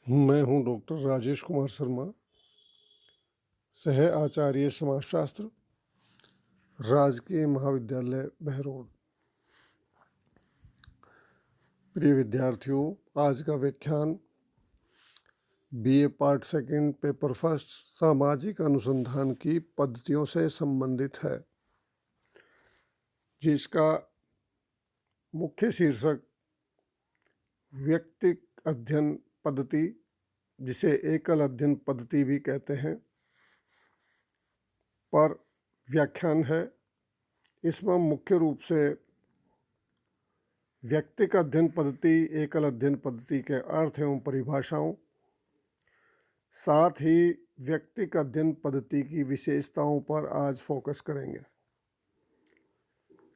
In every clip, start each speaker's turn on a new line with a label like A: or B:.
A: मैं हूं डॉक्टर राजेश कुमार शर्मा, सह आचार्य समाजशास्त्र, राजकीय महाविद्यालय बहरोड। प्रिय विद्यार्थियों, आज का व्याख्यान BA part second paper first सामाजिक अनुसंधान की पद्धतियों से संबंधित है, जिसका मुख्य शीर्षक व्यक्तिक अध्ययन पद्धति, जिसे एकल अध्ययन पद्धति भी कहते हैं, पर व्याख्यान है। इसमें मुख्य रूप से व्यक्तिक अध्ययन पद्धति, एकल अध्ययन पद्धति के अर्थ एवं परिभाषाओं, साथ ही व्यक्तिक अध्ययन पद्धति की विशेषताओं पर आज फोकस करेंगे।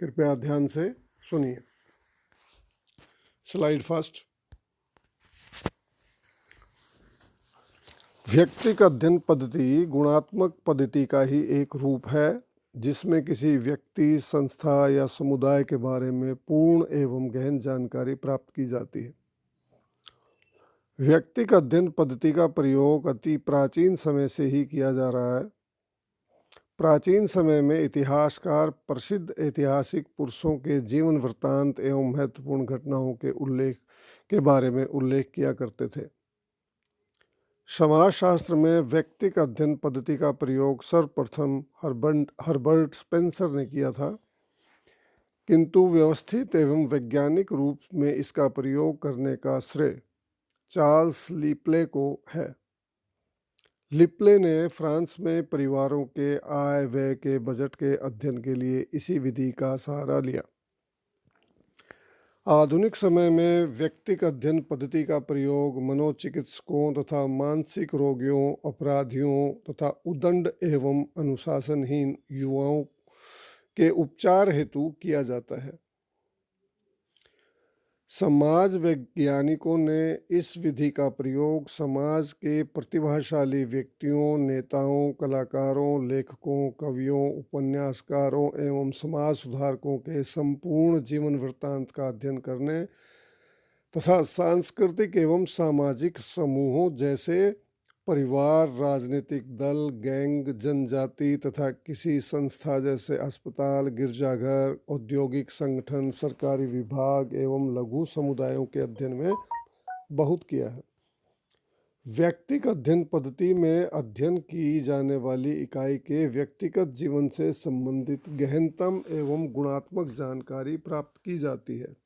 A: कृपया ध्यान से सुनिए। Slide first. व्यक्तिक अध्ययन पद्धति गुणात्मक पद्धति का ही एक रूप है, जिसमें किसी व्यक्ति, संस्था या समुदाय के बारे में पूर्ण एवं गहन जानकारी प्राप्त की जाती है। व्यक्तिक अध्ययन पद्धति का प्रयोग अति प्राचीन समय से ही किया जा रहा है। प्राचीन समय में इतिहासकार प्रसिद्ध ऐतिहासिक पुरुषों के जीवन वृत्तांत एवं महत्वपूर्ण घटनाओं के बारे में उल्लेख किया करते थे। समाजशास्त्र में व्यक्तिक अध्ययन पद्धति का प्रयोग सर्वप्रथम हर्बर्ट स्पेंसर ने किया था, किंतु व्यवस्थित एवं वैज्ञानिक रूप में इसका प्रयोग करने का श्रेय चार्ल्स लिप्ले को है। लिप्ले ने फ्रांस में परिवारों के आय व्यय के बजट के अध्ययन के लिए इसी विधि का सहारा लिया। आधुनिक समय में व्यक्तिक अध्ययन पद्धति का प्रयोग मनोचिकित्सकों तथा मानसिक रोगियों, अपराधियों तथा उद्दंड एवं अनुशासनहीन युवाओं के उपचार हेतु किया जाता है। समाज वैज्ञानिकों ने इस विधि का प्रयोग समाज के प्रतिभाशाली व्यक्तियों, नेताओं, कलाकारों, लेखकों, कवियों, उपन्यासकारों एवं समाज सुधारकों के संपूर्ण जीवन वृत्तांत का अध्ययन करने तथा सांस्कृतिक एवं सामाजिक समूहों जैसे परिवार, राजनीतिक दल, गैंग, जनजाति तथा किसी संस्था जैसे अस्पताल, गिरजाघर, औद्योगिक संगठन, सरकारी विभाग एवं लघु समुदायों के अध्ययन में बहुत किया है। व्यक्तिक अध्ययन पद्धति में अध्ययन की जाने वाली इकाई के व्यक्तिगत जीवन से संबंधित गहनतम एवं गुणात्मक जानकारी प्राप्त की जाती है।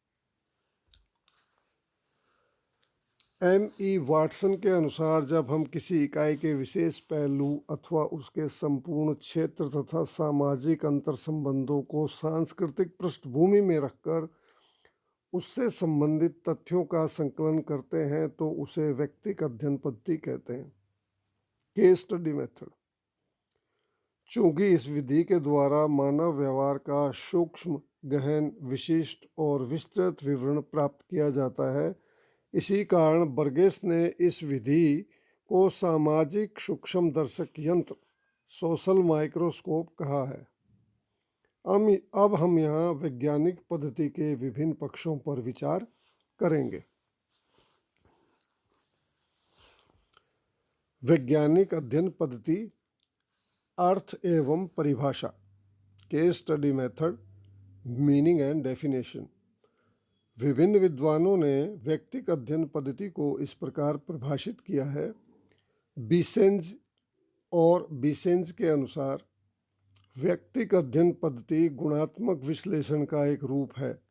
A: M.E. वाटसन के अनुसार जब हम किसी इकाई के विशेष पहलू अथवा उसके संपूर्ण क्षेत्र तथा सामाजिक अंतर संबंधों को सांस्कृतिक पृष्ठभूमि में रखकर उससे संबंधित तथ्यों का संकलन करते हैं तो उसे व्यक्तिक अध्ययन पद्धति कहते हैं। Case study method. चूंकि इस विधि के द्वारा मानव व्यवहार का सूक्ष्म, गहन, विशिष्ट और विस्तृत विवरण प्राप्त किया जाता है, इसी कारण बर्गेस ने इस विधि को सामाजिक सूक्ष्मदर्शक यंत्र, सोशल माइक्रोस्कोप कहा है। अब हम यहाँ वैज्ञानिक पद्धति के विभिन्न पक्षों पर विचार करेंगे। वैज्ञानिक अध्ययन पद्धति, अर्थ एवं परिभाषा। Case study method, meaning and definition. विभिन्न विद्वानों ने व्यक्तिक अध्ययन पद्धति को इस प्रकार परिभाषित किया है। बीसेंज के अनुसार व्यक्तिक अध्ययन पद्धति गुणात्मक विश्लेषण का एक रूप है,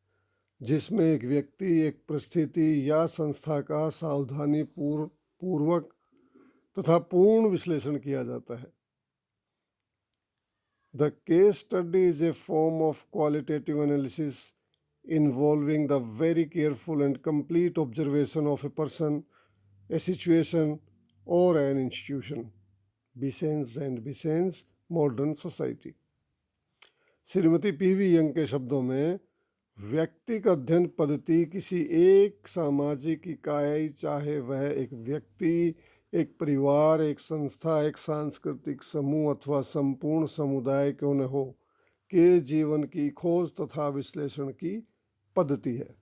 A: जिसमें एक व्यक्ति, एक परिस्थिति या संस्था का सावधानी पूर्वक तथा पूर्ण विश्लेषण किया जाता है। The case study is a form of qualitative analysis involving the very careful and complete observation of a person, a situation, or an institution. Bisenz and Bisenz, Modern Society. Shrimati PV young के शब्दों में व्यक्तिक अध्ययन पद्धति किसी एक सामाजिक इकाई, चाहे वह एक व्यक्ति, एक परिवार, एक संस्था, एक सांस्कृतिक समूह अथवा संपूर्ण समुदाय क्यों न हो, के जीवन की खोज तथा विश्लेषण की पद्धति है।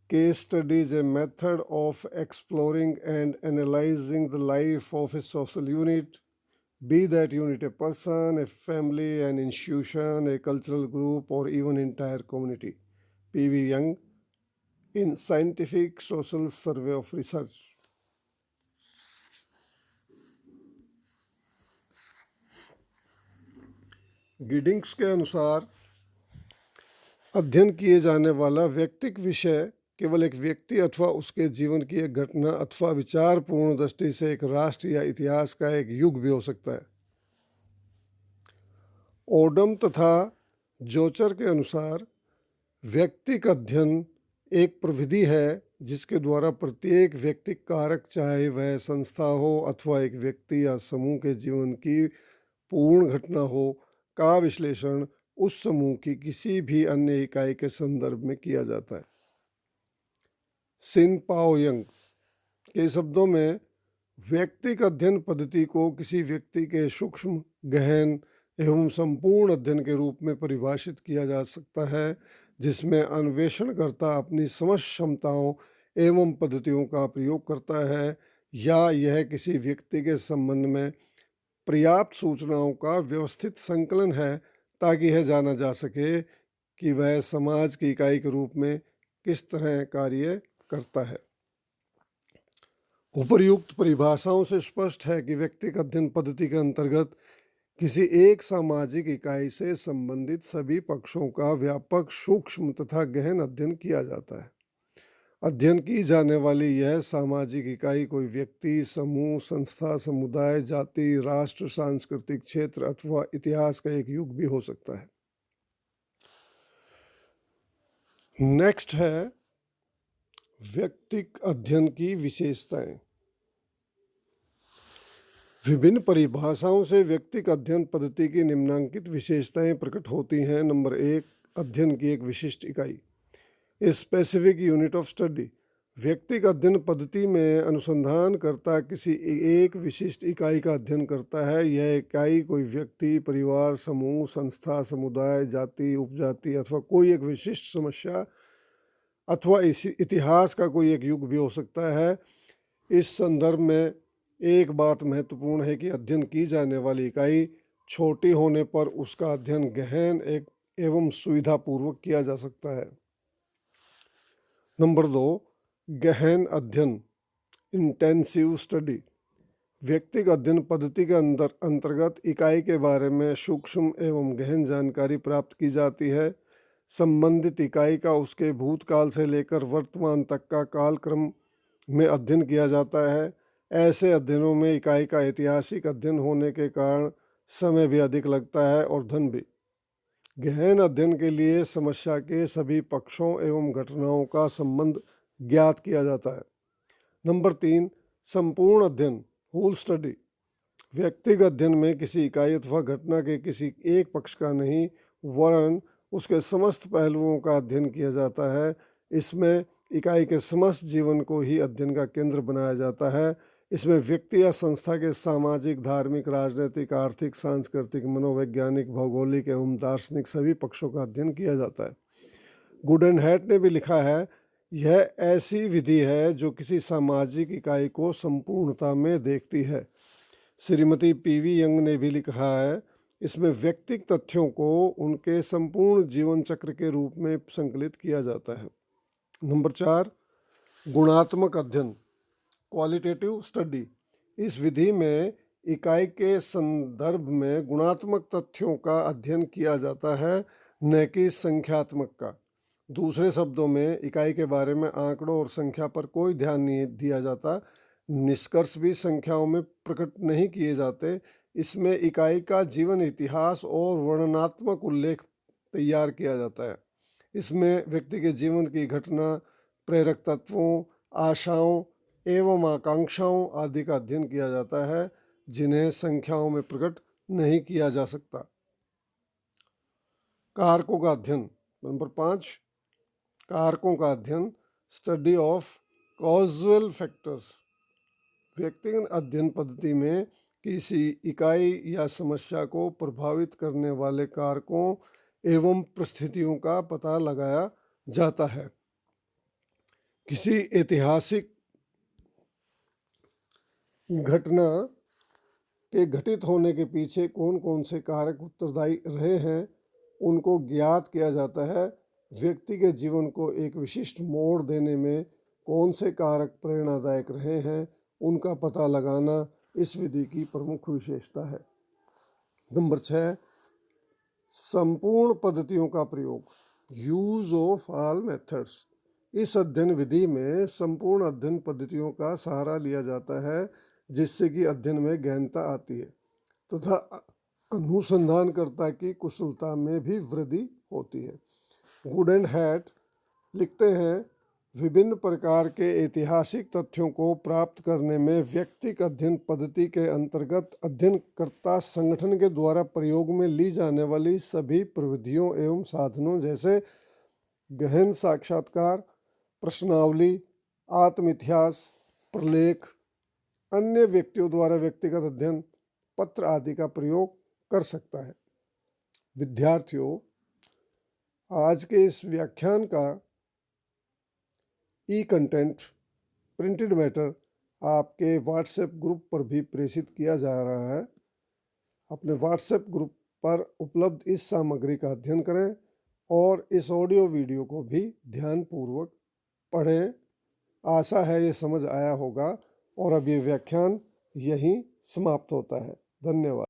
A: Case study is a method of exploring and analyzing the life of a social unit, be that unit a person, a family, an institution, a cultural group, or even entire community. P.V. Young in Scientific Social Survey of Research. Giddings के अनुसार अध्ययन किए जाने वाला व्यक्तिक विषय केवल एक व्यक्ति अथवा उसके जीवन की एक घटना अथवा विचारपूर्ण दृष्टि से एक राष्ट्र या इतिहास का एक युग भी हो सकता है। ओडम तथा जोचर के अनुसार व्यक्तिक अध्ययन एक प्रविधि है जिसके द्वारा प्रत्येक व्यक्तिक कारक, चाहे वह संस्था हो अथवा एक व्यक्ति या समूह के जीवन की पूर्ण घटना हो, का विश्लेषण उस समूह की किसी भी अन्य इकाई के संदर्भ में किया जाता है। सिन पाओ यंग के शब्दों में व्यक्तिक अध्ययन पद्धति को किसी व्यक्ति के सूक्ष्म, गहन एवं संपूर्ण अध्ययन के रूप में परिभाषित किया जा सकता है, जिसमें अन्वेषणकर्ता अपनी समझ क्षमताओं एवं पद्धतियों का प्रयोग करता है, या यह किसी व्यक्ति के संबंध में पर्याप्त सूचनाओं का व्यवस्थित संकलन है ताकि यह जाना जा सके कि वह समाज की इकाई के रूप में किस तरह कार्य करता है। उपर्युक्त परिभाषाओं से स्पष्ट है कि व्यक्तिगत अध्ययन पद्धति के अंतर्गत किसी एक सामाजिक इकाई से संबंधित सभी पक्षों का व्यापक, सूक्ष्म तथा गहन अध्ययन किया जाता है। अध्ययन की जाने वाली यह सामाजिक इकाई कोई व्यक्ति, समूह, संस्था, समुदाय, जाति, राष्ट्र, सांस्कृतिक क्षेत्र अथवा इतिहास का एक युग भी हो सकता है। नेक्स्ट है व्यक्तिक अध्ययन की विशेषताएं। विभिन्न परिभाषाओं से व्यक्तिक अध्ययन पद्धति की निम्नांकित विशेषताएं प्रकट होती हैं। नंबर 1, अध्ययन की एक विशिष्ट इकाई, a specific unit of study. व्यक्तिक अध्ययन पद्धति में अनुसंधानकर्ता किसी एक विशिष्ट इकाई का अध्ययन करता है। यह इकाई कोई व्यक्ति, परिवार, समूह, संस्था, समुदाय, जाति, उपजाति अथवा कोई एक विशिष्ट समस्या अथवा इस इतिहास का कोई एक युग भी हो सकता है। इस संदर्भ में एक बात महत्वपूर्ण है कि अध्ययन की जाने वाली इकाई छोटी होने पर उसका अध्ययन गहन एवं सुविधापूर्वक किया जा सकता है। नंबर 2, गहन अध्ययन, इंटेंसिव स्टडी। व्यक्तिगत अध्ययन पद्धति के अंतर्गत इकाई के बारे में सूक्ष्म एवं गहन जानकारी प्राप्त की जाती है। संबंधित इकाई का उसके भूतकाल से लेकर वर्तमान तक का कालक्रम में अध्ययन किया जाता है। ऐसे अध्ययनों में इकाई का ऐतिहासिक अध्ययन होने के कारण समय भी अधिक लगता है और धन भी। गहन अध्ययन के लिए समस्या के सभी पक्षों एवं घटनाओं का संबंध ज्ञात किया जाता है। नंबर 3, संपूर्ण अध्ययन, होल स्टडी। व्यक्तिगत अध्ययन में किसी इकाई अथवा घटना के किसी एक पक्ष का नहीं, वरन उसके समस्त पहलुओं का अध्ययन किया जाता है। इसमें इकाई के समस्त जीवन को ही अध्ययन का केंद्र बनाया जाता है। इसमें व्यक्ति या संस्था के सामाजिक, धार्मिक, राजनीतिक, आर्थिक, सांस्कृतिक, मनोवैज्ञानिक, भौगोलिक एवं दार्शनिक सभी पक्षों का अध्ययन किया जाता है। गुडेनहैट ने भी लिखा है, यह ऐसी विधि है जो किसी सामाजिक इकाई को संपूर्णता में देखती है। श्रीमती पी.वी. यंग ने भी लिखा है, इसमें व्यक्तिक तथ्यों को उनके संपूर्ण जीवन चक्र के रूप में संकलित किया जाता है। नंबर 4, गुणात्मक अध्ययन, क्वालिटेटिव स्टडी। इस विधि में इकाई के संदर्भ में गुणात्मक तथ्यों का अध्ययन किया जाता है, न कि संख्यात्मक का। दूसरे शब्दों में इकाई के बारे में आंकड़ों और संख्या पर कोई ध्यान नहीं दिया जाता। निष्कर्ष भी संख्याओं में प्रकट नहीं किए जाते। इसमें इकाई का जीवन इतिहास और वर्णनात्मक उल्लेख तैयार किया जाता है। इसमें व्यक्ति के जीवन की घटना, प्रेरक तत्वों, आशाओं एवं आकांक्षाओं आदि का अध्ययन किया जाता है, जिन्हें संख्याओं में प्रकट नहीं किया जा सकता। कारकों का अध्ययन, नंबर 5, कारकों का अध्ययन, स्टडी ऑफ कॉजुअल फैक्टर्स। व्यक्तिगत अध्ययन पद्धति में किसी इकाई या समस्या को प्रभावित करने वाले कारकों एवं परिस्थितियों का पता लगाया जाता है। किसी ऐतिहासिक घटना के घटित होने के पीछे कौन कौन से कारक उत्तरदायी रहे हैं उनको ज्ञात किया जाता है। व्यक्ति के जीवन को एक विशिष्ट मोड़ देने में कौन से कारक प्रेरणादायक रहे हैं उनका पता लगाना इस विधि की प्रमुख विशेषता है। नंबर 6, संपूर्ण पद्धतियों का प्रयोग, यूज ऑफ ऑल मेथड्स। इस अध्ययन विधि में संपूर्ण अध्ययन पद्धतियों का सहारा लिया जाता है जिससे कि अध्ययन में गहनता आती है तथा अनुसंधानकर्ता की कुशलता में भी वृद्धि होती है। गुड एंड हैट लिखते हैं, विभिन्न प्रकार के ऐतिहासिक तथ्यों को प्राप्त करने में व्यक्तिक अध्ययन पद्धति के अंतर्गत अध्ययनकर्ता संगठन के द्वारा प्रयोग में ली जाने वाली सभी प्रविधियों एवं साधनों जैसे गहन साक्षात्कार, प्रश्नावली, आत्म इतिहास, प्रलेख, अन्य व्यक्तियों द्वारा व्यक्तिगत अध्ययन पत्र आदि का प्रयोग कर सकता है। विद्यार्थियों, आज के इस व्याख्यान का ई कंटेंट प्रिंटेड मैटर आपके व्हाट्सएप ग्रुप पर भी प्रेषित किया जा रहा है। अपने व्हाट्सएप ग्रुप पर उपलब्ध इस सामग्री का अध्ययन करें और इस ऑडियो वीडियो को भी ध्यानपूर्वक पढ़ें। आशा है ये समझ आया होगा और अब ये व्याख्यान यहीं समाप्त होता है। धन्यवाद।